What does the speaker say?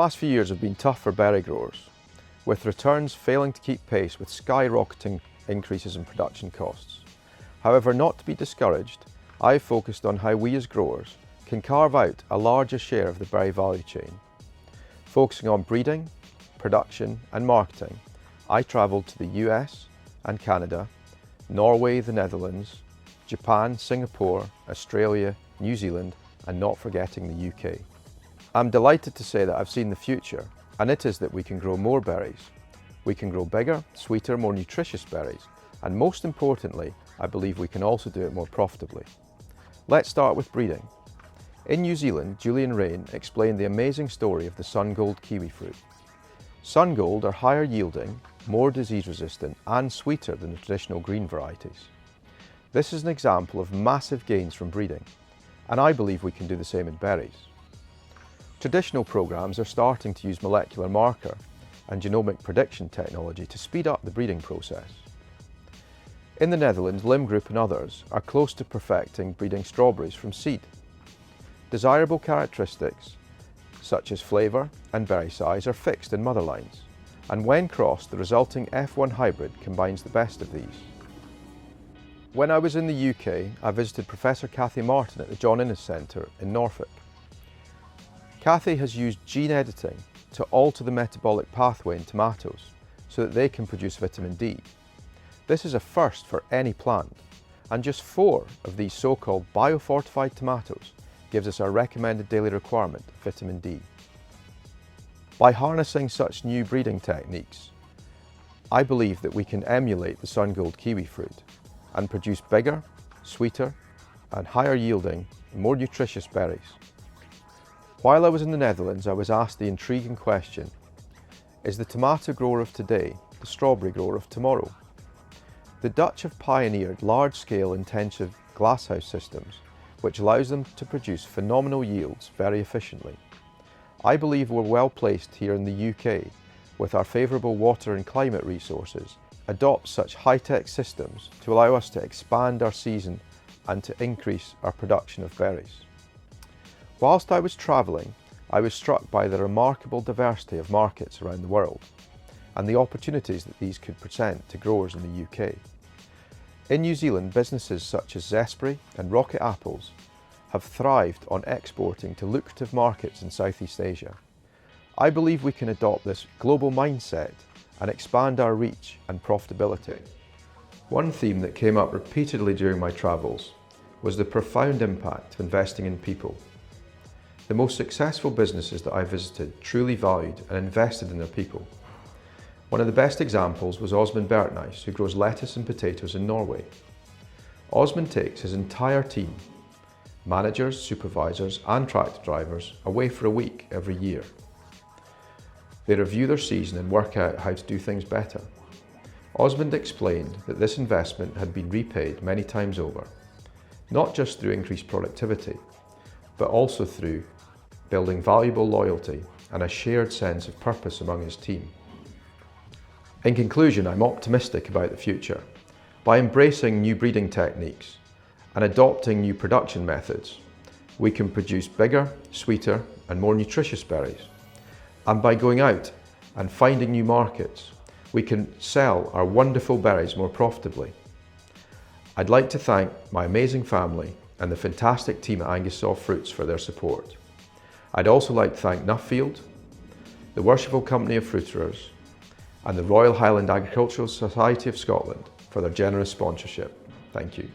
last few years have been tough for berry growers, with returns failing to keep pace with skyrocketing increases in production costs. However, not to be discouraged, I've focused on how we as growers can carve out a larger share of the berry value chain. Focusing on breeding, production and marketing, I travelled to the US and Canada, Norway, the Netherlands, Japan, Singapore, Australia, New Zealand and not forgetting the UK. I'm delighted to say that I've seen the future, and it is that we can grow more berries. We can grow bigger, sweeter, more nutritious berries, and most importantly, I believe we can also do it more profitably. Let's start with breeding. In New Zealand, Julian Rain explained the amazing story of the Sun Gold kiwi fruit. Sun Gold are higher yielding, more disease resistant and sweeter than the traditional green varieties. This is an example of massive gains from breeding, and I believe we can do the same in berries. Traditional programs are starting to use molecular marker and genomic prediction technology to speed up the breeding process. In the Netherlands, Lim Group and others are close to perfecting breeding strawberries from seed. Desirable characteristics such as flavour and berry size are fixed in mother lines, and when crossed the resulting F1 hybrid combines the best of these. When I was in the UK, I visited Professor Cathy Martin at the John Innes Centre in Norfolk. Cathy has used gene editing to alter the metabolic pathway in tomatoes so that they can produce vitamin D. This is a first for any plant, and just 4 of these so-called biofortified tomatoes gives us our recommended daily requirement of vitamin D. By harnessing such new breeding techniques, I believe that we can emulate the Sun Gold kiwi fruit and produce bigger, sweeter and higher yielding, more nutritious berries. While I was in the Netherlands, I was asked the intriguing question, is the tomato grower of today the strawberry grower of tomorrow? The Dutch have pioneered large-scale intensive glasshouse systems which allows them to produce phenomenal yields very efficiently. I believe we're well placed here in the UK with our favourable water and climate resources, adopt such high-tech systems to allow us to expand our season and to increase our production of berries. Whilst I was travelling, I was struck by the remarkable diversity of markets around the world and the opportunities that these could present to growers in the UK. In New Zealand, businesses such as Zespri and Rocket Apples have thrived on exporting to lucrative markets in Southeast Asia. I believe we can adopt this global mindset and expand our reach and profitability. One theme that came up repeatedly during my travels was the profound impact of investing in people. The most successful businesses that I visited truly valued and invested in their people. One of the best examples was Osmond Bertnijs, who grows lettuce and potatoes in Norway. Osmond takes his entire team, managers, supervisors and tractor drivers, away for a week every year. They review their season and work out how to do things better. Osmond explained that this investment had been repaid many times over, not just through increased productivity, but also through building valuable loyalty and a shared sense of purpose among his team. In conclusion, I'm optimistic about the future. By embracing new breeding techniques and adopting new production methods, we can produce bigger, sweeter and more nutritious berries. And by going out and finding new markets, we can sell our wonderful berries more profitably. I'd like to thank my amazing family and the fantastic team at Angus Soft Fruits for their support. I'd also like to thank Nuffield, the Worshipful Company of Fruiterers, and the Royal Highland Agricultural Society of Scotland for their generous sponsorship. Thank you.